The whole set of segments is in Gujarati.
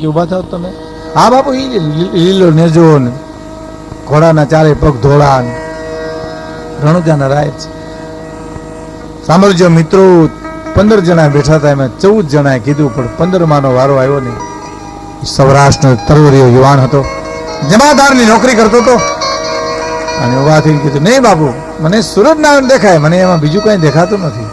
કે ઊભા થાવ તમે? હા બાપુ, એ લીલો નેજો ને ઘોડાના ચારે પગ ધોળા ને રણુજાના રાય છે. સાંભળજો મિત્રો, 15 જણા બેઠા હતા, એમાં 14 જણાએ કીધું, પણ 15માનો વારો આવ્યો નહીં. સૌરાષ્ટ્રનો તરવરીયો યુવાન હતો, જમાદારની નોકરી કરતો હતો, અને ઉભા થઈને કીધું, નહીં બાપુ, મને સૂરજનારાયણ દેખાય, મને એમાં બીજું કઈ દેખાતું નથી.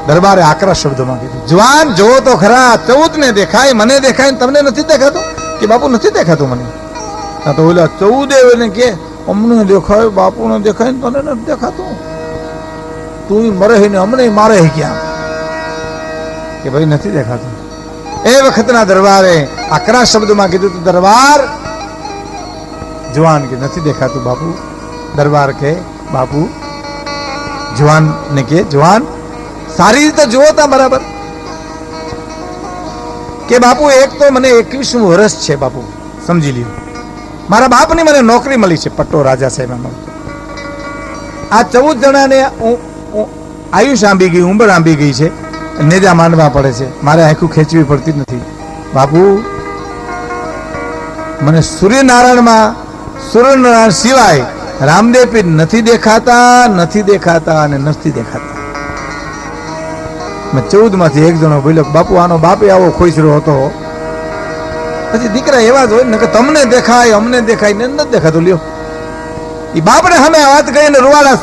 દરબારે આકરા શબ્દોમાં કીધું, જવાન જોવો તો ખરા, 14 ને દેખાય, મને દેખાય, તમને નથી દેખાતું? કે બાપુ નથી દેખાતું મને. તો ઓલા 14 એને કે અમને દેખાય, બાપુને દેખાય, તને નથી દેખાતું? તું મરે ને અમને મારે ક્યાં? કે ભાઈ નથી દેખાતું. એ વખતના દરબારે આકરા શબ્દમાં કીધું, તો દરબાર જવાન કે નથી દેખાતું બાપુ. દરબાર કે બાપુ, જવાન ને કે જવાન સારી રીતે જુઓ તા બરાબર. કે બાપુ એક તો મને 21મું વર્ષ છે બાપુ, સમજી લ્યો. મારા બાપની મને નોકરી મળી છે પટ્ટો રાજા સાહેબ મળતો. આ 14 જણાને આયુષ આંબી ગઈ, ઉંબર આંબી ગઈ છે, નેજા માંડવા પડે છે, મારે આંખું ખેંચવી પડતી નથી. બાપુ મને સૂર્યનારાયણ સિવાય રામદેવ પીર નથી દેખાતા, નથી દેખાતા અને નથી દેખાતા. મેં 14 માંથી એક જણો બોલ્યો, બાપુ આનો બાપે આવો ખોઈસરો હતો. પછી દીકરા એવા જ હોય ને કે તમને દેખાય, અમને દેખાય ને નથી દેખાતું. લ્યો, એ બાપને અમે વાત કરીને રૂવાડા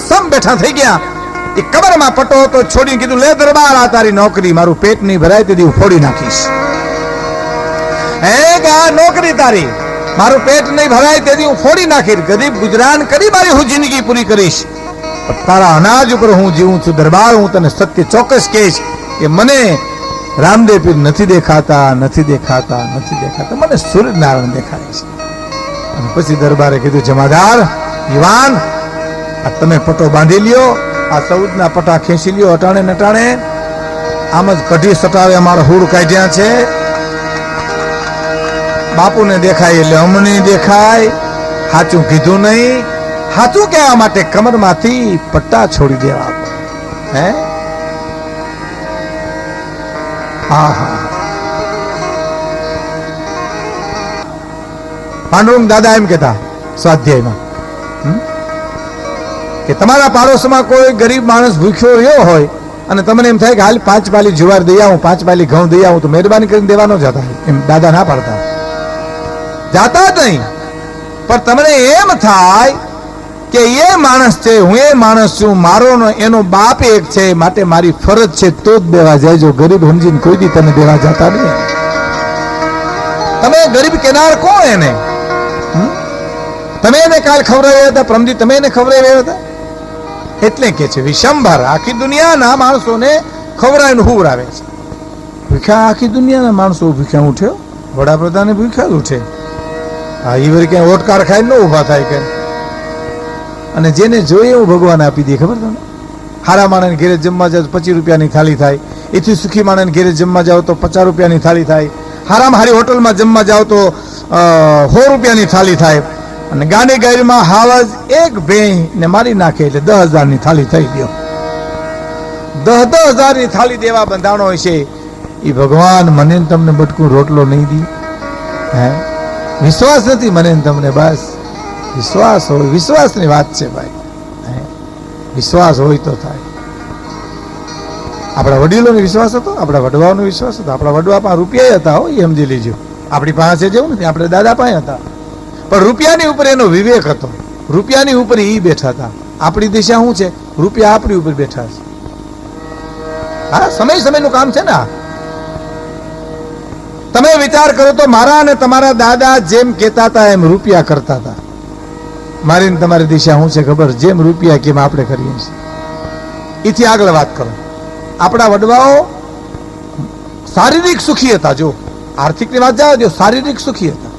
સમ બેઠા થઈ ગયા. એ કબરમાં પટો હતો, છોડીને કીધું, લે દરબાર, આ તારી નોકરી, મારું પેટ નહીં ભરાય તેથી હું ફોડી નાખીશ. હે કે આ નોકરી તારી, મારું પેટ નહીં ભરાય તેથી હું ફોડી નાખીશ, ગરીબ ગુજરાન કરી મારી હું જિંદગી પૂરી કરીશ. તારા અનાજ ઉપર હું જીવું છું. દરબાર, હું તને સત્ય ચોક્કસ કહીશ કે મને રામદેવ પીર નથી દેખાતા, નથી દેખાતા, નથી દેખાતા, મને સૂર્યનારાયણ દેખાય છે. અને પછી દરબારે કીધું, જમાદાર યુવાન, આ તમે પટો બાંધી લ્યો, આ 14ના પટા ખેંચી લ્યો, અટાણે નટાણે આમ જ કઢી સટાવે અમારા હુડ કાઢ્યા છે. બાપુને દેખાય એટલે અમને દેખાય, સાચું કીધું નહીં, સાચું કહેવા માટે કમરમાંથી પટ્ટા છોડી દેવા. હે હા હા. પાંડુરંગ દાદા એમ કહેતા સ્વાધ્યાયમાં કે તમારા પાડોશમાં કોઈ ગરીબ માણસ ભૂખ્યો રહ્યો હોય અને તમને એમ થાય કે હાલ 5 પાલી જુવાર દઈ આવું, 5 પાલી ઘઉં દઈ આવું, તો મહેરબાની કરીને દેવાનો જતા. એમ દાદા ના પાડતા, જાતા જ નહીં. પણ તમને એમ થાય કે એ માણસ છે, હું એ માણસ છું, મારો એનો બાપ એક છે, માટે મારી ફરજ છે તો જ દેવા જાય. જો ગરીબ સમજીને કોઈ દી તમે દેવા જતા નહીં. તમે ગરીબ કેનાર કોણ એને? તમે એને કાલ ખવડાવ્યા હતા, પ્રમદી તમે એને ખવડાવ્યા હતા. એટલે કે છે વિશંભર આખી દુનિયાના માણસોને ખવડાવીને હુવરાવે છે. ભૂખ્યા આખી દુનિયાના માણસો ભૂખ્યા ઉઠ્યો, વડાપ્રધાને ભૂખ્યા જ ઉઠે. હા, એ વળી ક્યાંય ઓટકાર ખાઈને ન ઉભા થાય કે. અને જેને જોઈએ એવું ભગવાન આપી દે. ખબર તમને? હારા માણસને ઘેરે જમવા જાવ તો 25 રૂપિયાની થાળી થાય. એથી સુખી માણસને ઘેરે જમવા જાવ તો 50 રૂપિયાની થાળી થાય. હારામાં હારી હોટલમાં જમવા જાવ તો 100 રૂપિયાની થાળી થાય. અને ગાડી ગાડીમાં હાવજ એક ભેં ને મારી નાખે એટલે 10,000ની થાળી થઈ ગયો. 10,000ની થાળી દેવા બંધાણો હોય છે. એ ભગવાન મને તમને બટકું રોટલો નહીં દી. હે, વિશ્વાસ નથી મને તમને? બસ વિશ્વાસ હોય, વિશ્વાસની વાત છે ભાઈ. વિશ્વાસ હોય તો થાય. આપણા વડીલોનો વિશ્વાસ હતો, આપણા વડવાઓનો વિશ્વાસ હતો. આપણા વડવા પાસે રૂપિયા હતા, હો, એ સમજી લેજો. આપણી પાસે જેવું નથી, આપણે દાદા પાસે હતા. પણ રૂપિયાની ઉપર એનો વિવેક હતો. રૂપિયાની ઉપર એ બેઠા હતા. આપણી દિશા શું છે? રૂપિયા આપણી ઉપર બેઠા છે. હા, સમયનું કામ છે ને. તમે વિચાર કરો તો મારા અને તમારા દાદા જેમ કહેતા હતા એમ રૂપિયા કરતા હતા. મારી ને તમારી દિશા શું છે ખબર? જેમ રૂપિયા કેમ આપણે કરીએ છીએ. એથી આગળ વાત કરો. આપણા વડવાઓ શારીરિક સુખી હતા. જો આર્થિકની વાત જાવ દો, શારીરિક સુખી હતા.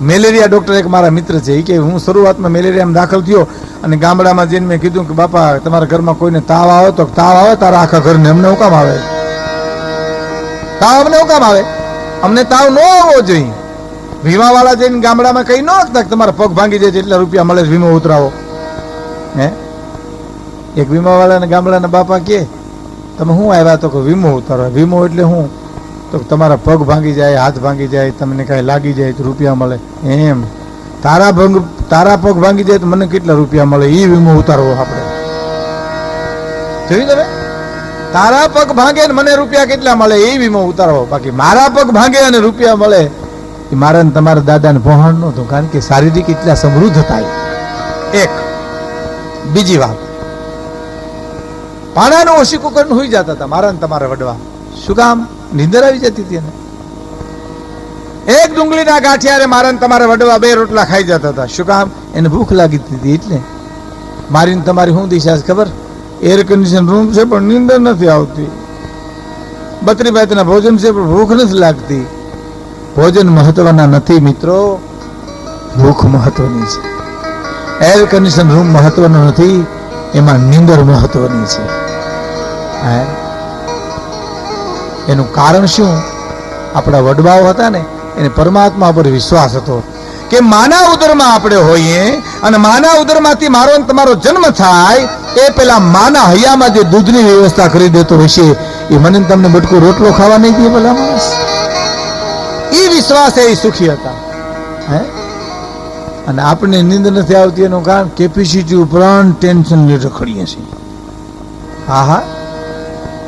મેલેરિયા ડોક્ટર એક મારા મિત્ર છે, એ કે હું શરૂઆતમાં મેલેરિયામાં દાખલ થયો અને ગામડામાં જઈને મેં કીધું કે બાપા તમારા ઘરમાં કોઈને તાવ આવે તો તાવ આવે તારા આખા ઘરને, અમને શું કામ આવે? તાવ અમને શું કામ આવે? અમને તાવ ન આવવો જોઈએ. વીમાવાળા જઈને ગામડામાં કઈ ન શકતા તમારા પગ ભાંગી જાય એટલા રૂપિયા મળે, વીમો ઉતરાવો. હે, એક વીમાવાળાને ગામડાના બાપા કે તમે શું આવ્યા? તો કે વીમો ઉતારો. વીમો એટલે હું? તો તમારા પગ ભાંગી જાય, હાથ ભાંગી જાય, તમને કાંઈ લાગી જાય તો રૂપિયા મળે. એમ તારા પગ ભાંગી જાય તો મને કેટલા રૂપિયા મળે, એ વીમો ઉતારવો આપણે. જોયું તમે? તારા પગ ભાંગે ને મને રૂપિયા કેટલા મળે એ વીમો ઉતારવો. બાકી મારા પગ ભાંગે અને રૂપિયા મળે એ મારા ને તમારા દાદાને પહોંચ નહોતું, કારણ કે શારીરિક એટલા સમૃદ્ધ થાય. એક બીજી વાત, પાણાનું ઓશીકું કરીને હોઈ જતા હતા મારા ને તમારા વડવા. શું કામ? નીંદર આવી જતી હતી. એક ડુંગળીના ગાંઠિયારે મારા ને તમારા વડવા 2 રોટલા ખાઈ જતા હતા. શું કામ? એને ભૂખ લાગી હતી. એટલે મારી ને તમારી શું દિશા છે ખબર? એર કન્ડિશન રૂમ છે પણ નીંદર નથી આવતી. 32 ભોજન છે પણ ભૂખ નથી લાગતી. ભોજન મહત્વના નથી મિત્રો, ભૂખ મહત્વની છે. એર કન્ડિશન રૂમ મહત્વનો નથી, એમાં નીંદર મહત્વની છે. એનું કારણ શું? આપણા વડવાઓ હતા ને, એને પરમાત્મા પર વિશ્વાસ હતો કે માના ઉદરમાં આપણે હોઈએ અને માના ઉદરમાંથી મારો અને તમારો જન્મ થાય એ પેલા માના હૈયામાં જે દૂધની વ્યવસ્થા કરી દેતો હશે એ મને તમને બટકો રોટલો ખાવા નહીં દે પેલા માણસ. એ વિશ્વાસ એ સુખી હતા. અને આપણે નીંદ નથી આવતી એનું કારણ કેપેસિટી ઉપરાંત ટેન્શન લઈ રખડીએ છીએ. હા,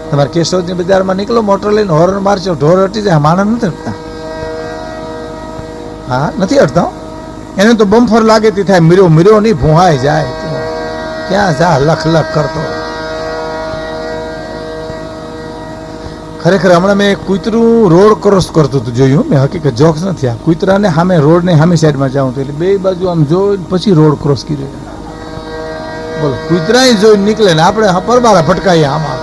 તમારે કેશોદની બજારમાં નીકળો, મોટર લઈને હોર્ન મારશો, ઢોર હટી જાય, માણસ નથી હટતા. હા, નથી હટતા. એને તો બમ્ફર લાગે તે થાય, મીરો નહીં ભૂહાઈ જાય. ક્યાં જા લખ કરતો. ખરેખર હમણાં મેં કૂતરું રોડ ક્રોસ કરતું હતું, જોયું મેં. હકીકત જોક્સ નથી. આ કૂતરાને સામે રોડને સામે સાઈડમાં જાઉં તો એટલે 2 બાજુ આમ જોઈ પછી રોડ ક્રોસ કર્યો. બોલો, કૂતરા જોઈ નીકળે ને આપણે પરબારા ફટકાઈએ આમાં.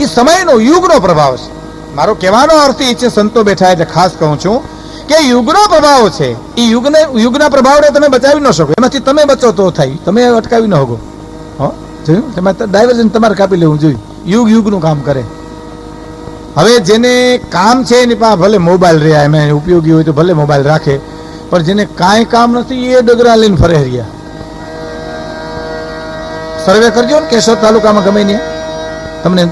એ સમયનો યુગનો પ્રભાવ છે. મારો કહેવાનો અર્થ એ છે, સંતો બેઠા એટલે ખાસ કહું છું કે યુગનો પ્રભાવ છે. એ યુગના પ્રભાવને તમે બચાવી ન શકો. એમાંથી તમે બચો તો થાય, તમે અટકાવી ન શકો. જોયું? તમારે ડાયવર્ઝન તમારે કાપી લેવું જોઈએ. યુગનું કામ કરે. હવે જેને કામ છે એની પાસે ભલે મોબાઈલ રહ્યા, એમાં ઉપયોગી હોય તો ભલે મોબાઈલ રાખે, પણ જેને કાંઈ કામ નથી એ ડગરા લઈને ફરે રહ્યા. સર્વે કરજો ને કેશોદ તાલુકામાં ગમે ને, તમને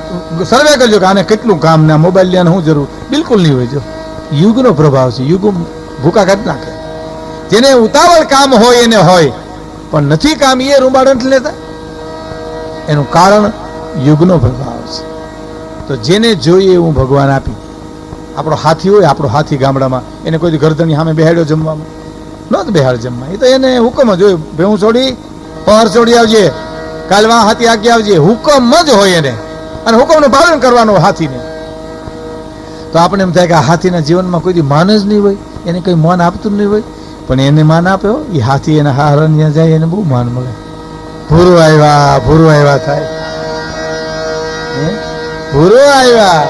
સર્વે કરજો કે આને કેટલું કામ ને મોબાઈલ લેવાની શું જરૂર. બિલકુલ નહીં હોય. જો યુગનો પ્રભાવ છે. યુગ ભૂકા કાઢી નાખે. જેને ઉતાવળ કામ હોય એને હોય, પણ નથી કામ એ રૂમાળ નથી લેતા. એનું કારણ યુગનો પ્રભાવ છે. તો જેને જોઈએ એવું ભગવાન આપી. આપણો હાથી હોય, આપણો હાથી ગામડામાં, એને કોઈ ગરદની સામે બેહાડ્યો જમવામાં ન બેહાડ જમવા. એ તો એને હુકમ જ હોય, ભેહું છોડી પહાડ છોડી આવજે, કાલવા હાથી આગી આવજે, હુકમ જ હોય એને. અને હુકમનું પાલન કરવાનું હાથીને. તો આપણે એમ થાય કે આ હાથીના જીવનમાં કોઈ માન જ નહીં હોય, એને કંઈ માન આપતું નહીં હોય. પણ એને માન આપ્યો એ હાથી, એના હારણ ત્યાં જાય એને બહુ માન મળે. ભૂરો આવ્યા થાય, ભૂરો આવ્યા,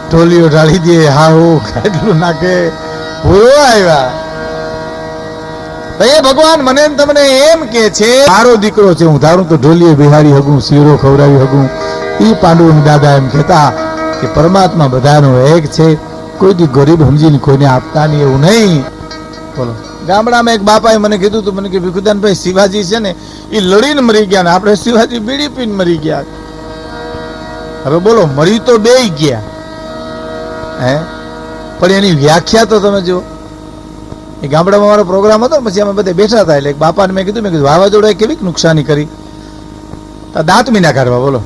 ટોલીઓ ઢાળી દે, હાહુ કેટલું નાખે, ભૂરો આવ્યા. એ ભગવાન મને તમને એમ કે છે, મારો દીકરો છે, હું ધારું તો ઢોલીએ બિહાડી હગું, શીરો ખવડાવી હગું. એ પાંડુઓના દાદા એમ કહેતા કે પરમાત્મા બધાનો એક છે, કોઈ દી ગરીબ સમજીને કોઈને આપતા નહીં એવું નહીં. બોલો, ગામડામાં એક બાપાએ મને કીધું તું, મને કે ભીખુદાનભાઈ શિવાજી છે ને એ લડીને મરી ગયા ને આપણે શિવાજી બીડી પીને મરી ગયા. હવે બોલો, મરી તો બે ગયા પણ એની વ્યાખ્યા તો તમે જો. એ ગામડામાં મારો પ્રોગ્રામ હતો, પછી અમે બધા બેઠા હતા. એટલે બાપાને મેં કીધું વાવાઝોડાએ કેવી નુકસાની કરી, દાંત મીના કાઢવા. બોલો,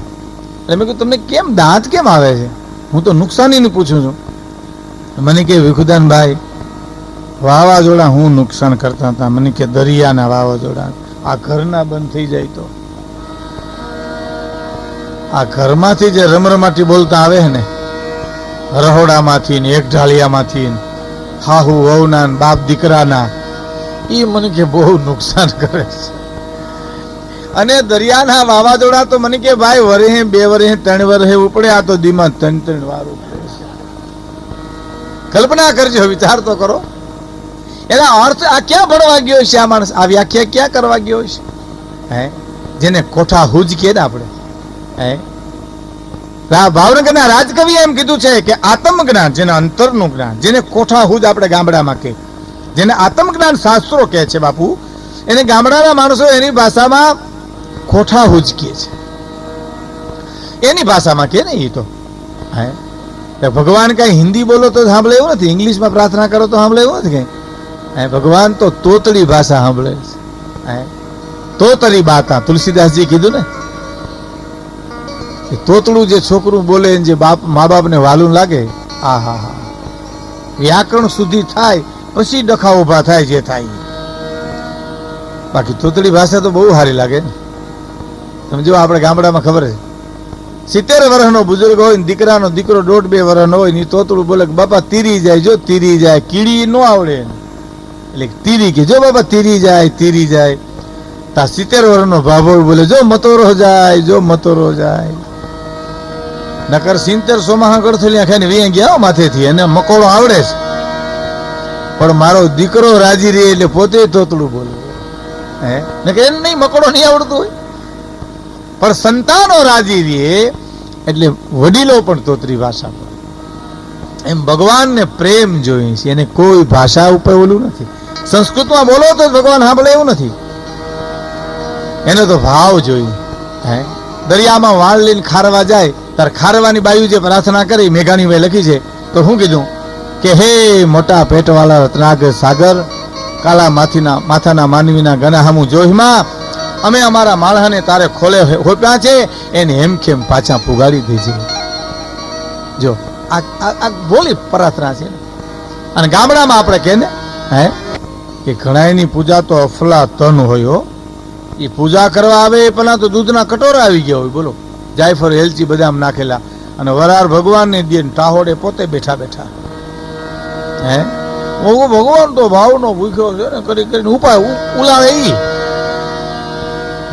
એટલે મેં કીધું તમને કેમ દાંત કેમ આવે છે? હું તો નુકસાનીનું પૂછું છું. મને કે ભીખુદાનભાઈ વાવાઝોડા હું નુકસાન કરતા હતા. મને કે દરિયાના વાવાઝોડા, આ ઘરના બંધ થઈ જાય તો, આ ઘરમાંથી જે રમરમાટી બોલતા આવે ને, રહોડામાંથી ને એક ઢાળિયામાંથી, હાહુ વહુના બાપ દીકરાના, એ મને કે બહુ નુકસાન કરે છે. અને દરિયાના વાવાઝોડા તો મને કે ભાઈ વરહે 2 વરહે 3 વરહે ઉપડે, આ તો દીમાં 3 વાર ઉપડે છે. કલ્પના કરજો, વિચાર તો કરો. એના અર્થ આ ક્યાં ભણવા ગયો છે આ માણસ? આ વ્યાખ્યા ક્યાં કરવા ગયો છે? જેને કોઠા હુજ કે ને આપણે, ભાવનગરના રાજકવિએ એમ કીધું છે કે આત્મ જ્ઞાન, જેના અંતરનું જ્ઞાન, જેને કોઠા હુજ આપણે ગામડામાં કે, જેને આત્મ જ્ઞાન શાસ્ત્રો કહે છે બાપુ, એને ગામડાના માણસો એની ભાષામાં કોઠા હુજ કહે છે. એની ભાષામાં કે ને, એ તો હે ભગવાન કઈ હિન્દી બોલો તો સાંભળે એવું નથી, ઇંગ્લિશમાં પ્રાર્થના કરો તો સાંભળે એવું નથી કઈ. હે ભગવાન તો તોતડી ભાષા સાંભળે છે. હે તોતરી બાતા તુલસીદાસજી કીધું ને, તોતડું જે છોકરું બોલે જે મા બાપને વાલું લાગે, આ હા હા વ્યાકરણ સુધી થાય પછી ડખા ઉભા થાય જે થાય. બાકી તોતડી ભાષા તો બહુ સારી લાગે ને. તમે જો આપણે ગામડામાં ખબર છે 70 વર્ષનો બુજુર્ગ હોય ને દીકરાનો દીકરો 1.5-2 વર્ષનો હોય ને તોતડું બોલે કે બાપા તીરી જાય, જો તીરી જાય, કીડી ન આવડે એટલે તીરી કે જો બાપા તીરી જાય તીરી જાય. તા 70 વર્ષનો ભાભો બોલે જો મતોરો જાય, જો મતોરો જાય. નકર 70 માં ગળથલિયા ખાઈને વી ગયા માથેથી, અને મકોડો આવડે છે પણ મારો દીકરો રાજી રહે એટલે પોતે તોતડું બોલે. હે નકર એને નહીં, મકોડો નહીં આવડતું હોય પણ સંતાનો રાજી રહે એટલે વડીલો પણ તોતરી ભાષા બોલે. એમ ભગવાનને પ્રેમ જોઈએ છે, એને કોઈ ભાષા ઉપર ઓલું નથી. સંસ્કૃતમાં બોલો તો ભગવાન સાંભળે એવું નથી, એનો તો ભાવ જોઈએ. હે દરિયામાં વાળ લઈને ખારવા જાય તાર ખારવાની બાયુ જે પ્રાર્થના કરી મેઘાણીભાઈ લખી છે તો શું કીધું કે હે મોટા પેટવાળા રત્નાગર સાગર, કાલા માથાના માનવીના ગના હામું જોહીમાં અમે અમારા માળાને તારે ખોલે હોપ્યા છે, એને હેમખેમ પાછા પુગાડી દેજે. જો આ બોલી પ્રાર્થના છે. અને ગામડામાં આપણે કહે ને હે કે ઘણાની પૂજા તો અફલા તન હોય. એ પૂજા કરવા આવે પેલા તો દૂધના કટોરા આવી ગયા હોય, બોલો જાયફળ એલચી બદામ નાખેલા, અને વરાર ભગવાનને દે ટાહોડે પોતે બેઠા બેઠા. હે ભગવાન તો ભાવનો ભૂખ્યો છે ને, કરી કરીને ઉપાય ઉલાવે. ઈ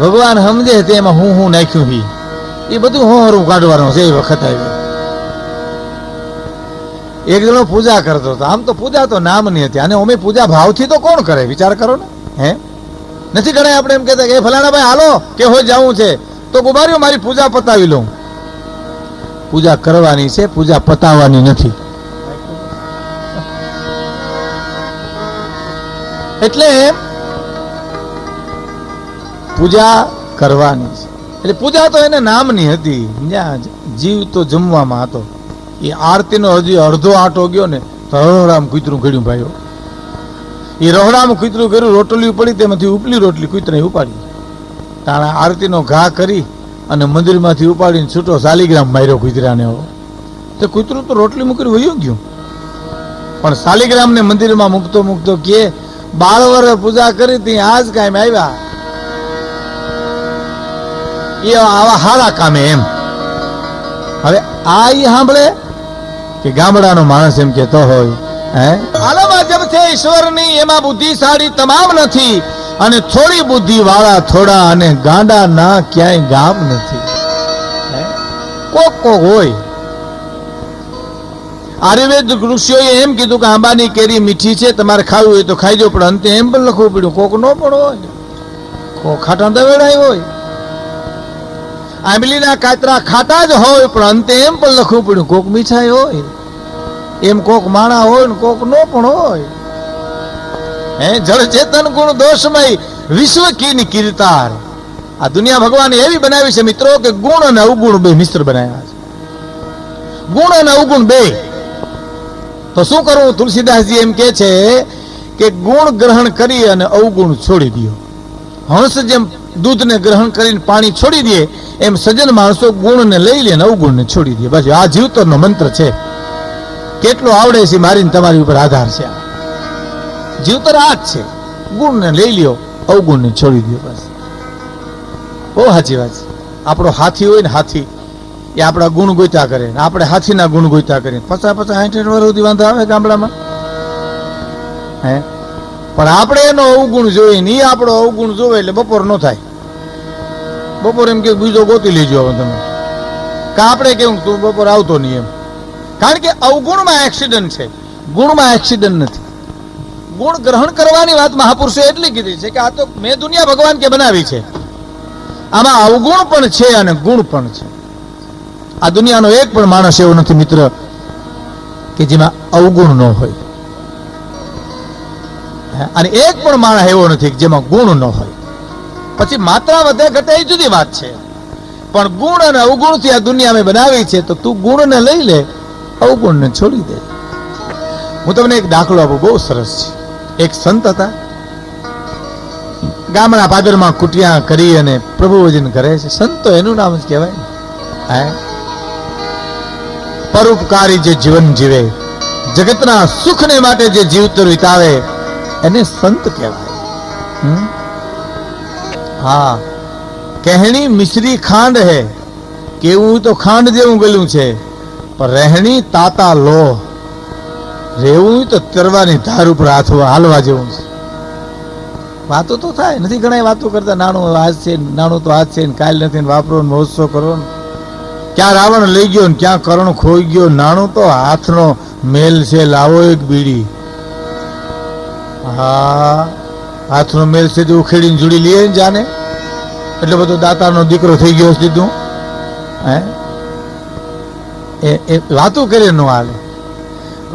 ભગવાન સમજે તેમાં હું નાખ્યું હી એ બધું હોરું કાઢવાનું છે. એ વખત આવી એક જણો પૂજા કરતો હતો. આમ તો પૂજા તો નામની હતી, અને અમે પૂજા ભાવથી તો કોણ કરે વિચાર કરો ને. હે નથી ગણાય આપણે એમ કહેતા કે ફલાણા ભાઈ હાલો કે હોય જવું છે તો ગુમારીઓ મારી પૂજા પતાવી લઉં. પૂજા કરવાની છે, પૂજા પતાવવાની નથી. એટલે પૂજા કરવાની છે. એટલે પૂજા તો એને નામની હતી, જીવ તો જમવામાં હતો. એ આરતીનો હજી અડધો આંટો ગયો ને તો રહોડામ કૂતરું ઘડ્યું ભાઈઓ. એ રહોડામાં કૂતરું કર્યું, રોટલી પડી તેમાંથી ઉપલી રોટલી કૂતરાએ ઉપાડી. તાણા આરતીનો ઘા કરી અને મંદિરમાંથી ઉપાડીને છૂટો શાલિગ્રામ માર્યો કૂતરાને. તો કૂતરું તો રોટલી મૂકીને વયું ગયું, પણ શાલિગ્રામને મંદિરમાં મૂકતો મૂકતો કે 12 વર્ષ પૂજા કરી હતી, આજ કાયમ આવ્યા એ આવા હારા કામે. એમ હવે આ ઈ સાંભળે કે ગામડાનો માણસ એમ કેતો હોય હે આલામાં જબ છે ઈશ્વરની, એમાં બુદ્ધિશાળી તમામ નથી, અને થોડી બુદ્ધિ વાળા થોડા, અને ગાંડા ના ક્યાંય ગામ નથી. કોક હોય. આયુર્વેદ ઋષિઓએ એમ કીધું કે આંબાની કેરી મીઠી છે, તમારે ખાવું હોય તો ખાઈ જો, પણ અંતે એમ પણ લખવું પડ્યું કોક નો પણ હોય, કોક ખાટા દવેડાય હોય. આંબલીના કાતરા ખાટા જ હોય પણ અંતે એમ પણ લખવું પડ્યું કોક મીઠાઈ હોય. એમ કોક માણા હોય ને કોક નો પણ હોય. હે જળ ચેતન ગુણ દોષમય વિશ્વ કીની કીર્તાર. આ દુનિયા ભગવાને એવી બનાવી છે મિત્રો કે ગુણ અને અવગુણ બે મિશ્ર બનાવ્યા છે. ગુણ અને અવગુણ બે. તો શું કરવું? તુલસીદાસજી એમ કે છે કે ગુણ ગ્રહણ કરી અને અવગુણ છોડી દો. હંસ જેમ દૂધને ગ્રહણ કરીને પાણી છોડી દે, એમ સજ્જન માણસો ગુણને લઈ લે અને અવગુણને છોડી દે. બસ આ જીવતરનો મંત્ર છે. કેટલો આવડે છે મારીને તમારી ઉપર આધાર છે. જીવતર આ જ છે, ગુણને લઈ લ્યો, અવગુણને છોડી દો. બસ બહુ સાચી વાત છે. આપણો હાથી હોય ને, હાથી એ આપણા ગુણ ગોતા કરે, આપણે હાથીના ગુણ ગોતા કરીએ. 50-50 60 વર્ષ સુધી વાંધો આવે ગામડામાં. હે પણ આપણે એનો અવગુણ જોઈએ ને, એ આપણો અવગુણ જોવે એટલે બપોર ન થાય. બપોર એમ કે બીજો ગોતી લેજો હવે તમે, કે આપણે કેવું તું બપોર આવતો નહીં એમ. કારણ કે અવગુણમાં એક્સિડન્ટ છે, ગુણમાં એક્સિડન્ટ નથી. ગુણ ગ્રહણ કરવાની વાત મહાપુરુષે એટલી કીધી છે કે આ તો મેં દુનિયા ભગવાન કે બનાવી છે, આમાં અવગુણ પણ છે અને ગુણ પણ છે. આ દુનિયાનો એક પણ માણસ એવો નથી મિત્ર કે જેમાં અવગુણ ન હોય, અને એક પણ માણસ એવો નથી જેમાં ગુણ ન હોય. પછી માત્રા વધે ઘટે એ જુદી વાત છે, પણ ગુણ અને અવગુણથી આ દુનિયા મેં બનાવી છે, તો તું ગુણને લઈ લે, અવગુણને છોડી દે. હું તમને એક દાખલો આપું, બહુ સરસ છે. એક સંત હતા, ગામના પાદરમાં કુટિયા કરી અને પ્રભુ ભજન કરે છે. સંત તો એનું નામ જ કહેવાય ને. હે, પરોપકારી જે જીવન જીવે, જગતના સુખને માટે જે જીવતર વિતાવે, એને સંત કહેવાય. હા, કહેણી મિશ્રી ખાંડ હે, કેવું તો ખાંડ જેવું ગળ્યું છે, પણ રહેણી તાતા લો, રહેવું તો તરવાની ધાર ઉપર હાલવા જેવું છે. વાતો તો થાય નથી, ઘણા વાતો કરતા, નાણું આજ છે, નાણું તો આજ છે, કાલ નથી, વાપરો મહોત્સવ કરો. ક્યાં રાવણ લઈ ગયો ને ક્યાં કરણ ખોઈ ગયો. નાણું તો હાથનો મેલ છે, લાવો એક બીડી. હા, હાથનો મેલ છે, જો ઉખેડીને જોડી લઈએ ને જાને, એટલે બધો દાતાનો દીકરો થઈ ગયો સીધું. હે, એ વાતું કરે ન હાલે.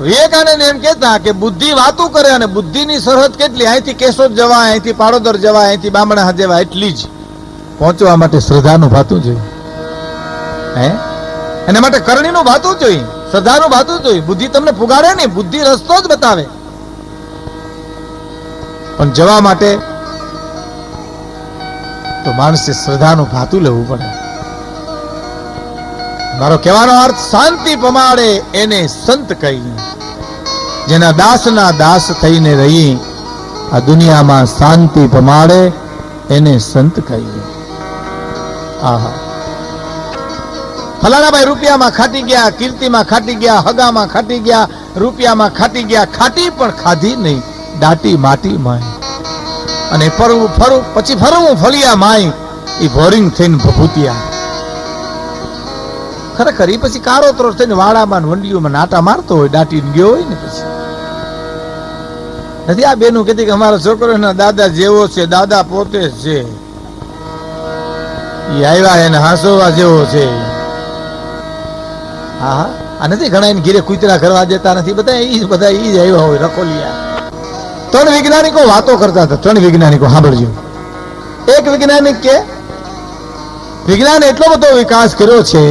વિવેકાનંદ એમ કહેતા કે બુદ્ધિ વાતું કરે, અને બુદ્ધિની સરહદ કેટલી, અહીંથી કેશોદ જવા, અહીંથી પાડોદર જવા, અહીંથી બામણા જવા, એટલી જ પહોંચવા માટે શ્રદ્ધાનું ભાતું જોઈએ. હે, એના માટે કરણીનું ભાતું જોઈએ, શ્રદ્ધાનું ભાતું જોઈએ. બુદ્ધિ તમને પુગાડે નહીં, બુદ્ધિ રસ્તો જ બતાવે, પણ જવા માટે તો માણસે શ્રદ્ધાનું ભાતું લેવું પડે. મારો કહેવાનો અર્થ, શાંતિ પમાડે એને સંત કહી, જેના દાસના દાસ થઈને રહી, આ દુનિયામાં શાંતિ પમાડે એને સંત કહી. આહા, ફલાણા ભાઈ રૂપિયામાં ખાટી ગયા, કીર્તિમાં ખાટી ગયા, હગામાં ખાટી ગયા, રૂપિયામાં ખાટી ગયા, ખાટી પણ ખાધી નહીં, દાટી માટી માય. અને ફરવું પછી ફરવું ફળિયા માય, એ બોરિંગ થઈને ભભૂતિયા. ખરેખર એ પછી કારોતરો થઈને વાડામાં વંડીઓમાં નાટા મારતો હોય, દાટીને ગયો હોય ને પછી નથી. આ બેનું કહેતી કે અમારો છોકરો એના દાદા જેવો છે, દાદા પોતે છે, એ આવ્યા એને હાંસોવા જેવો છે. હા, આ નથી ઘણા એને ઘીરે કૂતરા કરવા દેતા નથી, બધા ઈ જ આવ્યા હોય રખોલિયા. 3 વૈજ્ઞાનિકો વાતો કરતા હતા. 3 વૈજ્ઞાનિકો સાંભળજો. એક વૈજ્ઞાનિક કે વિજ્ઞાન એટલો બધો વિકાસ કર્યો છે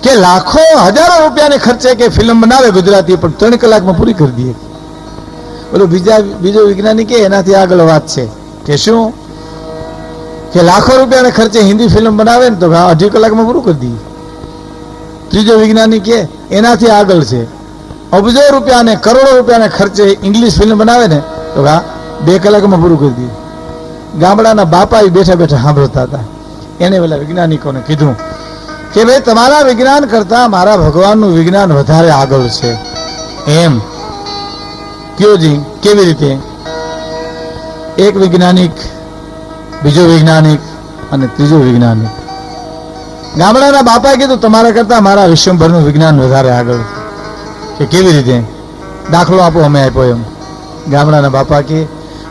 કે લાખો હજારો રૂપિયાને ખર્ચે કે ફિલ્મ બનાવે ગુજરાતી, પણ 3 કલાકમાં પૂરી કરી દે. બોલો બીજો વૈજ્ઞાનિક કે એનાથી આગળ વાત છે કે શું, કે લાખો રૂપિયાને ખર્ચે હિન્દી ફિલ્મ બનાવે ને તો 2.5 કલાકમાં પૂરું કરી દઈએ. ત્રીજો વૈજ્ઞાનિક કે એનાથી આગળ છે, અબજો રૂપિયાને કરોડો રૂપિયાને ખર્ચે ઇંગ્લિશ ફિલ્મ બનાવે ને તો 2 કલાકમાં પૂરું કરી દઈએ. ગામડાના બાપા બેઠા બેઠા સાંભળતા હતા. એને પેલા વૈજ્ઞાનિકોને કીધું કે ભાઈ, તમારા વિજ્ઞાન કરતા મારા ભગવાનનું વિજ્ઞાન વધારે આગળ છે. એમ કયો જી? કેવી રીતે? એક વૈજ્ઞાનિક, બીજો વૈજ્ઞાનિક અને ત્રીજો વૈજ્ઞાનિક. ગામડાના બાપાએ કીધું તમારા કરતા મારા વિશ્વભરનું વિજ્ઞાન વધારે આગળ છે. કે કેવી રીતે? દાખલો આપો. અમે આપ્યો એમ. ગામડાના બાપા કે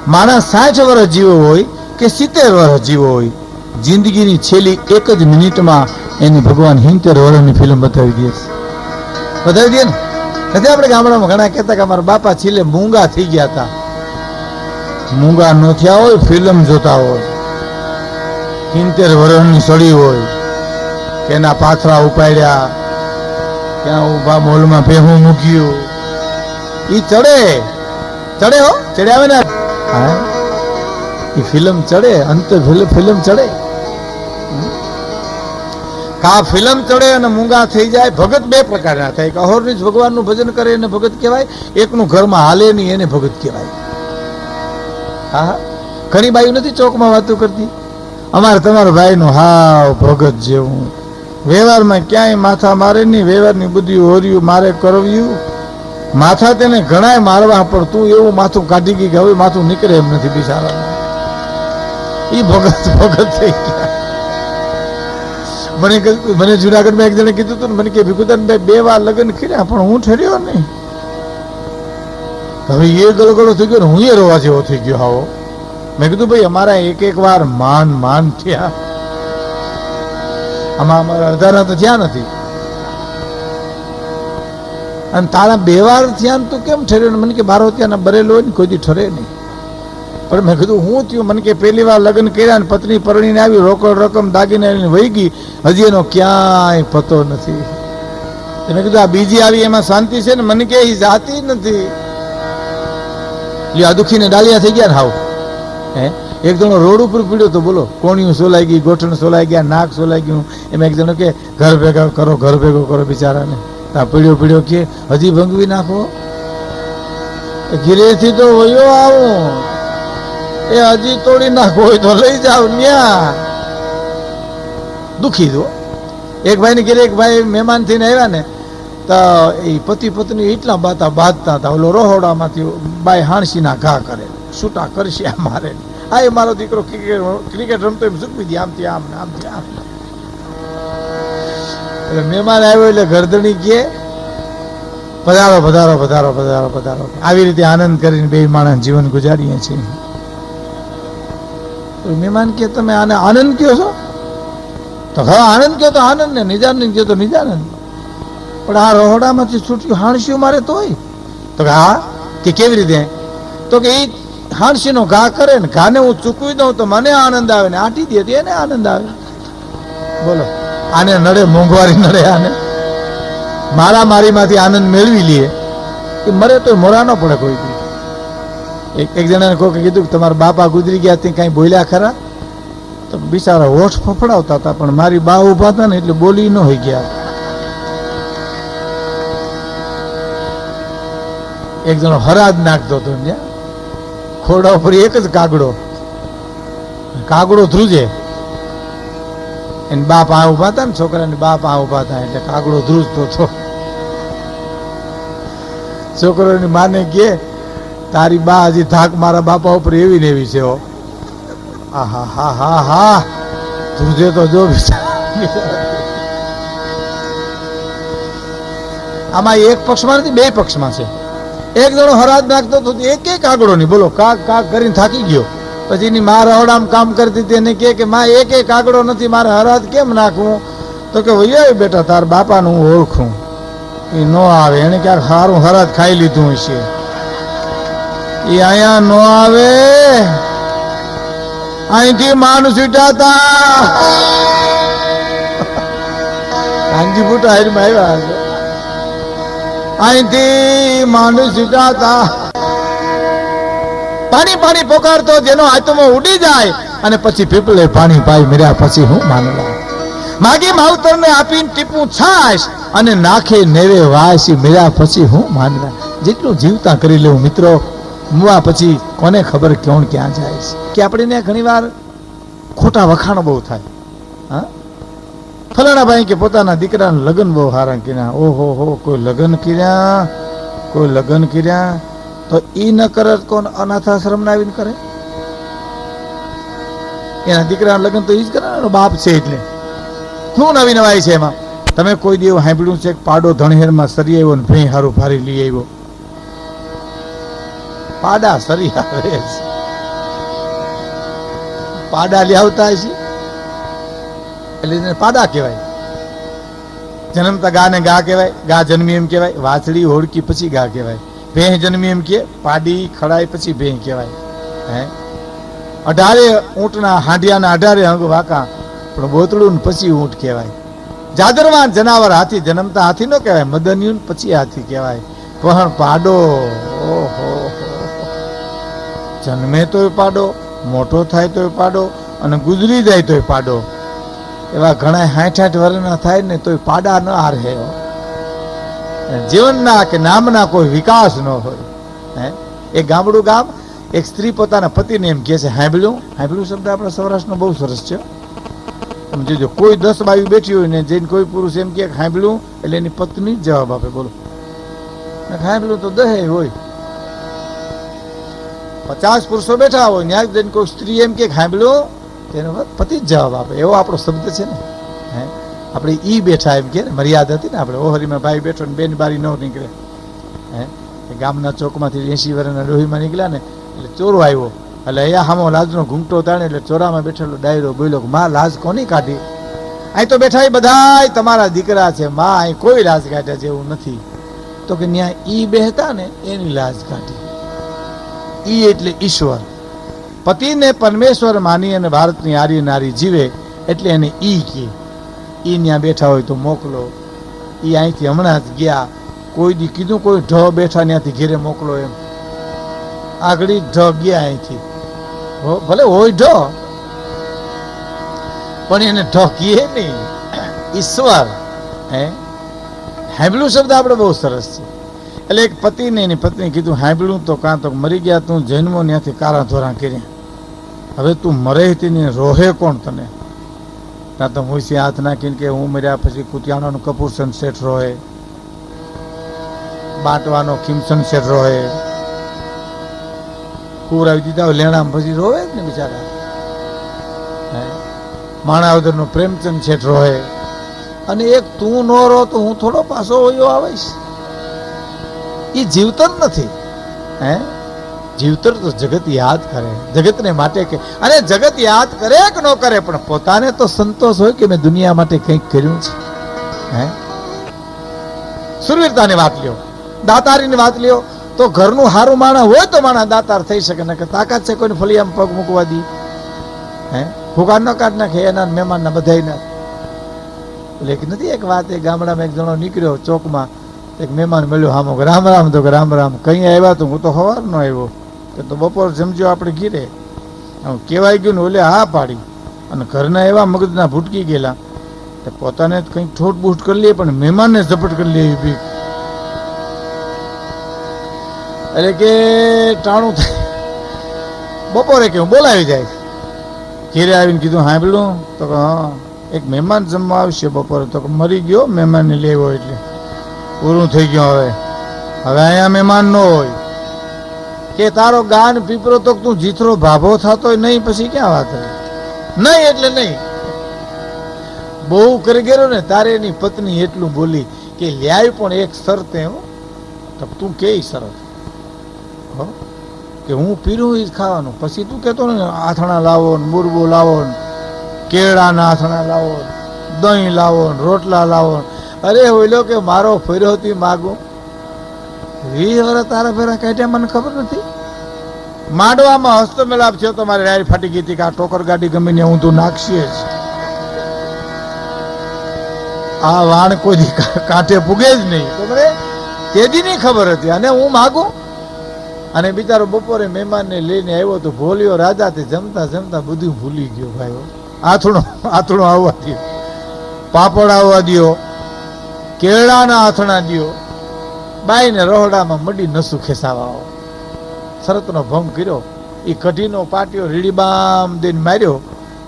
માણસ 60 વર્ષ જીવો હોય કે 70 વર્ષ જીવો હોય, જિંદગીની છેલ્લી 1 જ મિનિટમાં એની ભગવાન 70 વર્ષની ફિલ્મ બતાવી દે. બતાવી દે ને? નથી આપણે ગામડામાં ઘણા કહેતા કે અમારા બાપા છેલ્લે મૂંગા થઈ ગયા હતા. મૂંગા ન થયા હોય, ફિલ્મ જોતા હોય. 70 વર્ષની સડી હોય, એના પાથરા ઉપાડ્યા, ત્યાં ઉભા મોલમાં ભેહું મૂક્યું, ઈ ચડે હો, ચડે આવે ને. હા, એ ફિલ્મ ચડે, અંતે ફિલ્મ ચડે. કા ફિલ્મ ચડે અને મૂંગા થઈ જાય. ભગત 2 પ્રકારના થાય. એક અહોરનિશ ભગવાનનું ભજન કરે એને ભગત કહેવાય, એકનું ઘરમાં હાલે નહીં એને ભગત કહેવાય. હા, ઘણી બાયું નથી ચોકમાં વાતો કરતી, અમારે તમારા ભાઈનું હાવ ભગત જેવું, વ્યવહારમાં ક્યાંય માથા મારે નહીં, વ્યવહારની બુદ્ધિ હોર્યું મારે કરવ્યું, માથા તેને ઘણાય મારવા પડતું, એવું માથું કાઢી ગઈ કે હવે માથું નીકળે એમ નથી બિચારા. એ ભગત થઈ ગયા. મને જુનાગઢમાં એક જણે કીધું હતું, મને કે ભીખુદાનભાઈ 2 વાર લગ્ન કર્યા પણ હું ઠર્યો નહીં. હવે એ ગળગળો થઈ ગયો ને હું એ રોવા જેવો થઈ ગયો. આવો મેં કીધું ભાઈ અમારા એક વાર માન થયા, આમાં અમારા અધારા તો થયા નથી. અને તારા 2 વાર થયા તું કેમ ઠર્યો? મને કે બારો ત્યાંના બરેલો હોય ને કોઈ દી ઠરે નહીં. પણ મેં કીધું હું થયું? મને કે પહેલી વાર લગ્ન કર્યા ને પત્ની પરણીને આવી, રોકડ રકમ દાગીને વહી ગઈ, હજી એનો ક્યાંય પતો નથી. મેં કીધું આ બીજી આવી એમાં શાંતિ છે ને? મને કે એ જાતી નથી. આ દુખીને ડાલિયા થઈ ગયા ને હાવ. એક જણો રોડ ઉપર પીડ્યો તો બોલો, કોણિયું સોલાઈ ગઈ, ગોઠણ સોલાઈ ગયા, નાક સોલાઈ ગયું. એમાં એક જણો કે ઘર ભેગા કરો, ઘર ભેગો કરો બિચારાને. ત્યાં પીડ્યો કે હજી ભંગવી નાખો, ઘીરેથી તો વયો આવું, એ હજી તોડી નાખો હોય તો લઈ જાવ ન્યા. દુખી દો. એક ભાઈ ને ઘેરે એક ભાઈ મહેમાન થઈને આવ્યા ને, તો એ પતિ પત્ની એટલા બાંધતા હતા. ઓલો રોહોડામાંથી બાઈ હાણસીના ઘા કરે, છૂટા કરશે આ મારે. આ એ મારો દીકરો ક્રિકેટ રમતો એમ ઝૂકવી દે, આમથી આમ ને આમથી આમ. એટલે મહેમાન આવ્યો એટલે ગરદણી કે પધારો પધારો પધારો પધારો પધારો. આવી રીતે આનંદ કરીને બે માણસ જીવન ગુજારીએ છીએ. મહેમાન કે તમે આને આનંદ કયો છો? તો હા આનંદ કયો તો આનંદ ને, નિજાનંદ કયો તો નિજાનંદ. પણ આ રોહડામાંથી છૂટ્યું હાણસ્યું મારે તોય. તો હા કે કેવી રીતે? તો કે એ હાણસીનો ઘા કરે ને, ઘાને હું ચૂકવી દઉં તો મને આનંદ આવે ને આટી દે તો એને આનંદ આવે. બોલો, આને નડે? મોંઘવારી નડે આને? મારામારીમાંથી આનંદ મેળવી લઈએ. એ મરે તો મોરા ન પડે કોઈ દી. એક જણાને કોઈ કીધું કે તમારા બાપા ગુજરી ગયા ત્યાં કઈ બોલ્યા ખરા? તો બિચારા હોઠ ફફડાવતા હતા, પણ મારી બા ઉભા હતા ને એટલે બોલી ન હોય ગયા. એક જણો હરાજ નાખતો હતો, ખોડા ઉપર એક જ કાગડો ધ્રુજે. એને બાપ આ ઉભા હતા ને, છોકરાને બાપ આ ઉભા હતા એટલે કાગડો ધ્રુજતો હતો. છોકરોની માને કે તારી બા હજી થાક મારા બાપા ઉપર એવી ને એવી છે. હા હા હા હા ધ્રુજે તો જો. આમાં એક પક્ષમાં નથી, બે પક્ષમાં છે. એક જણો હરાજ નાખતો તો એક કાગડો નહીં, બોલો કાક કાક કરીને થાકી ગયો. પછી એની મા રહોડામાં કામ કરતી હતી, એને કે માં એક કાગડો નથી, મારે હરાજ કેમ નાખવું? તો કે વૈયા બેટા તાર બાપાનું હું ઓળખું. એ ન આવે, એને ક્યાંક સારું હરાજ ખાઈ લીધું હશે. એ અહીંયા ન આવે, અહીંથી માનું છૂટાતા કાંજી બુટા હારમાં આવ્યા. અહીંથી માનું છૂટાતા પાણી પાણી પોકારતો જેનો આત્મો ઉડી જાય અને પછી પીપળે પાણી પાઈ મર્યા પછી હું માનવા. માગી માવતરને આપીને ટીપું છાશ અને નાખે નેવે વાસી મર્યા પછી હું માનવા. જેટલું જીવતા કરી લેવું મિત્રો, મુવા પછી કોને ખબર કોણ ક્યાં જાય છે. કે આપણે ઘણી વાર ખોટા વખાણો બહુ થાય. હા, ફલાણા ભાઈ કે પોતાના દીકરાના લગ્ન બહુ સારા કર્યા. ઓહો હો, કોઈ લગ્ન કર્યા તો ઈ ન કરે કોણ? અનાથ આશ્રમ ના આવીને કરે. એના દીકરાના લગ્ન તો ઈ જ કરે, બાપ છે એટલે. શું નવી નવાઈ છે એમાં? તમે કોઈ દિવસ સાંભળ્યું છે પાડો ધણહેરમાં સરી આવ્યો ને ભેં હારું ભારી લઈ આવ્યો? પાડા સરી આવે છે, પાડા લઈ આવતા છે એટલે પાડા કહેવાય. જન્મતા ગા ને ગા કહેવાય, ગા જન્મી એમ કહેવાય, વાછડી હોડકી પછી ગા કહેવાય, ભેં જન્મી એમ કે, પાડી ખડાય પછી ભેં કહેવાય. હે 18 ઊંટના હાંડિયાના 18 અંગ વાંકા, પણ બોતડું પછી ઊંટ કહેવાય. જાદરવાન જનાવર હાથી, જન્મતા હાથી નો કહેવાય, મદન્યું પછી હાથી કહેવાય. પણ પાડો, ઓહો, જન્મે તોય પાડો, મોટો થાય તોય પાડો, અને ગુજરી જાય તોય પાડો. એવા ઘણા 60-60 વર્ષના થાય ને તોય પાડા ન હારે. જીવનના કે નામના કોઈ વિકાસ ન હોય. એક ગામડું ગામ, એક સ્ત્રી પોતાના પતિને એમ કહે છે, હાંભળ્યું શબ્દ આપણા સૌરાષ્ટ્રનો બહુ સરસ છે. સમજીજો, કોઈ 10 બાયું બેઠી હોય ને જઈને કોઈ પુરુષ એમ કે હાંભળ્યું એટલે એની પત્ની જ જવાબ આપે. બોલો, હાંભળ્યું તો 10 હોય, 50 પુરુષો બેઠા હોય ને જઈને કોઈ સ્ત્રી એમ કે હાંભળ્યું, તેનો પતિ જ જવાબ આપે. એવો આપણો શબ્દ છે ને. આપણે ઈ બેઠા એમ કે મર્યાદા હતી ને, આપણે ઓહરીમાં ભાઈ બેઠો ને બેન બારી ન નીકળે. ગામના ચોકમાંથી 80 વર્ષના ડોહીમાં નીકળ્યા ને એટલે ચોરો આવ્યો, એટલે અહીંયા હામો લાજનો ઘૂંઘટો તાણે એટલે ચોરામાં બેઠેલો ડાયરો બોલ્યો, માં લાજ કોની કાઢી? અહીં તો બેઠા એ બધા તમારા દીકરા છે, માં અહીં કોઈ લાજ કાઢ્યા જેવું નથી. તો કે ત્યાં ઈ બેહતા ને એની લાજ કાઢી. ઈ એટલે ઈશ્વર, પતિને પરમેશ્વર માની અને ભારતની આર્ય નારી જીવે એટલે એને ઈ કે ઈ ત્યાં બેઠા હોય તો મોકલો. ઈ અહીંથી હમણાં જ ગયા, કોઈ દી કીધું કોઈ ઢ બેઠા ત્યાંથી ઘેરે મોકલો એમ. આગળ ઢ ગયા અહીંથી, ભલે હોય ઢ પણ એને ઢ કીએ નહીં, ઈશ્વર. હાંભળ્યું શબ્દ આપણે બહુ સરસ છે. એટલે એક પતિને એની પત્ની કીધું હાંભળ્યું તો કાં તો મરી ગયા તું જન્મો ત્યાંથી કારા ધોરા કર્યા, હવે તું મરે તેને રોહે કોણ તને? કાં તો મુસી હાથ નાખીને કે હું મર્યા પછી કુતિયાણાનો કપૂર સનસેટ રોહે, બાંટવાનો ખીમ સનસેટ રોહે, કુરાવી દીધા હોય લેણામાં પછી રોવે જ ને બિચારા. માણાવદરનો પ્રેમચંદ શેઠ રોહે. અને એક તું નો રહો તો હું થોડો પાછો હોયો આવીશ. એ જીવતર નથી. જીવતર તો જગત યાદ કરે, જગતને માટે કે, અને જગત યાદ કરે કે ન કરે પણ પોતાને તો સંતોષ હોય કે મેં દુનિયા માટે કંઈક કર્યું છે. સુરવીરતાની વાત લ્યો, દાતારીની વાત લ્યો, તો ઘરનું હારું માણા હોય તો માણા દાતાર થઈ શકે. ને કે તાકાત છે કોઈને ફળિયામાં પગ મૂકવા દી? ફુગાર ન કાઢ નાખે એના મહેમાનના બધાયના. એટલે કે નથી એક વાત, એક ગામડામાં એક જણો નીકળ્યો ચોકમાં, એક મહેમાન મળ્યો હામો, રામ રામ. તો કે રામ રામ. કઈ આવ્યા? તો હું તો સવાર નો આવ્યો. કે તો બપોર જમજો આપણે ઘીરે. કહેવાય ગયું ને ઓલે હા પાડી. અને ઘરના એવા મગજના ભૂટકી ગયેલા કે પોતાને કંઈક ઠોટ બૂટ કરી લે પણ મહેમાનને ઝપટ કરી લે એવી બીક. એટલે કે ટાણું થાય. બપોરે કે હું બોલાવી જાય. ઘેરે આવીને કીધું સાંભળ્યું? તો કે હા, એક મહેમાન જમવા આવશે બપોરે. તો મરી ગયો મહેમાનને લેવો એટલે પૂરું થઈ ગયું. હવે અહીંયા મહેમાન ન હોય. કે તારો ગાન પીપરો તો તું જીથરો ભાભો થતો નહીં, પછી ક્યાં વાત નહીં? એટલે નહીં. બહુ કરી ગયો ને તારે એની પત્ની એટલું બોલી કે લ્યાય પણ એક શરતે. તો તું કે શરત કે હું પીરું એ જ ખાવાનું. પછી તું કહેતો ને આથણા લાવો ને મુરબો લાવો ને કેળાના આથણા લાવો, દહીં લાવો ને રોટલા લાવો. અરે ઓલો કે મારો ફેરવતી માગું 20 વર્ષ તારા ફેરા કાઢ્યા મને ખબર નથી. માંડવામાં હસ્તમેલાપ થયો તો મારી રાય ફાટી ગઈ હતી કે આ ટોકર ગાડી ગમે ને ઊંધું નાખશીએ જ. આ વાણ કોઈ કાંઠે પૂગે જ નહીં. તો મને તેદી ની ખબર હતી. અને હું માગું. અને બિચારો બપોરે મહેમાનને લઈને આવ્યો તો ભોલ્યો રાજા. તે જમતા જમતા બધું ભૂલી ગયો ભાઈ. આથણો આવવા દો, પાપડ આવવા દો, કેળાના આથણા દો. બાઈને રહોડામાં મડી નસું ખેસાવા. શરતનો ભંગ કર્યો. એ કઢીનો પાટિયો રીડીબામ દઈને માર્યો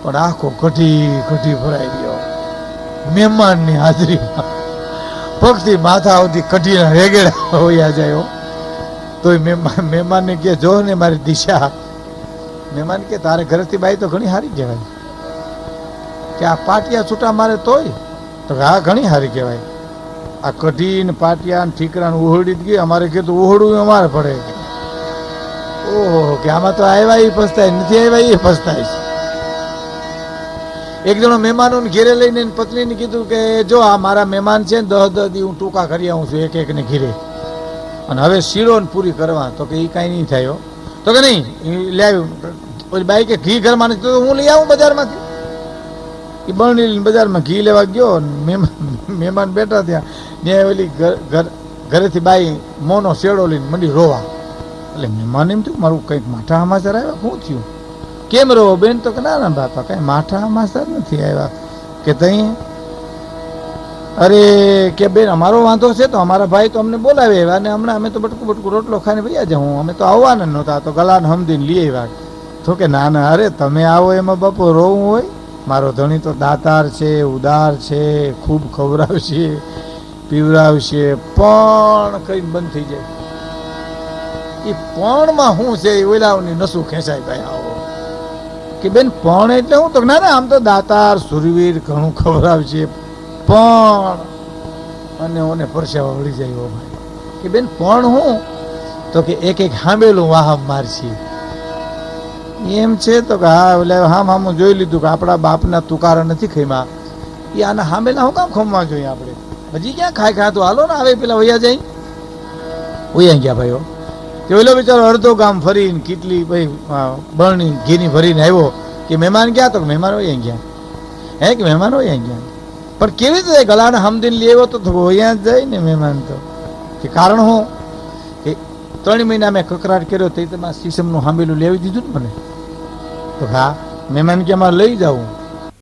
પણ આખો કઢી ભરાઈ ગયો મહેમાનની હાજરીમાં. પગથી માથા સુધી કઢીના રેગેડા હોયા જાય. તો મહેમાનને કે જો ને મારી દિશા. મહેમાન કે તારે ઘરેથી બાઈ તો ઘણી સારી કહેવાય. કે આ પાટિયા છૂટા મારે તોય? તો હા ઘણી સારી કહેવાય. આ કઢી ને પાટિયા ને ઠીકરા ઉહડી જ ગઈ. અમારે કીધું ઉહડવું અમારે પડે. ઓહો, કે આમાં તો આવ્યા એ પસ્તાય, નથી આવ્યા એ પસ્તાય છે. એક જણો મહેમાનોને ઘેરે લઈને પત્નીને કીધું કે જો આ મારા મહેમાન છે ને 10 દી હું ટૂંકા કરી આવું છું એક ને ઘેરે, અને હવે શીરો ને પૂરી કરવા. તો કે એ કાંઈ નહીં થયો. તો કે નહીં લઈ આવ્યું. પછી બાઈ કે ઘી ઘરમાં નથી તો હું લઈ આવું બજારમાંથી. એ બરણી લઈને બજારમાં ઘી લેવા ગયો. મહેમાન બેઠા ત્યાં ઓલી ઘરેથી બાઈ મોનો શેડો લઈને મંડી રોવા. એટલે મહેમાન એમ થયું મારું કંઈક માઠા સમાચાર આવ્યા. શું થયું? કેમ રહો બેન? તો કે ના બાપા કાંઈ માઠા સમાચાર નથી આવ્યા. કે તઈ અરે કે બેન અમારો વાંધો છે તો અમારા ભાઈ તો અમને બોલાવે આવ્યા અને હમણાં અમે તો બટકું રોટલો ખાઈને ભૈયા જાઉં, અમે તો આવવાના નહોતા, તો ગલાને હમદીને લઈ આવ્યા. તો કે ના અરે તમે આવો એમાં બાપુ રોવું હોય? મારો ધણી તો દાતાર છે, ઉદાર છે, ખૂબ ખવડાવશે પીવડાવશે, પણ કઈ બંધ થઈ જાય. એ પણમાં શું છે? એ ઓલાવની નસું ખેંચાય ભાઈ. આવો કે બેન પણ એટલે હું? તો ના આમ તો દાતાર સુરવીર ઘણું ખવડાવશે પણ, અને ઓને પરસેવા વળી જાય ભાઈ. કે બેન પણ હું? તો કે એક હાંભેલું વાહમ મારશે એમ છે. તો કે હા એટલે હામ જોઈ લીધું કે આપણા બાપના તુકારા નથી ખીમા. એ આના હાંભેલા હું કામ ખમવા જોઈએ આપણે? હજી ક્યાં ખાય તો હાલો ને આવે પેલા વૈયા જાય. વૈયા ગયા ભાઈઓ. કે ઓલો બિચારો અડધો ગામ ફરીને કેટલી ભાઈ બરણી ઘીની ભરીને આવ્યો કે મહેમાન ગયા તો મહેમાન હોય ગયા, હે કે મહેમાન હોય ગયા. પણ કેવી રીતે ગલાને હમદીન લઈ આવ્યો તો અહીંયા જ જાય ને મહેમાન તો. કે કારણ હું કે 3 મહિના મેં કકરાટ કર્યો તે તમારા સીસમનું હાંબેલું લેવી દીધું ને મને. તો હા મહેમાન કે અમારે લઈ જાવું.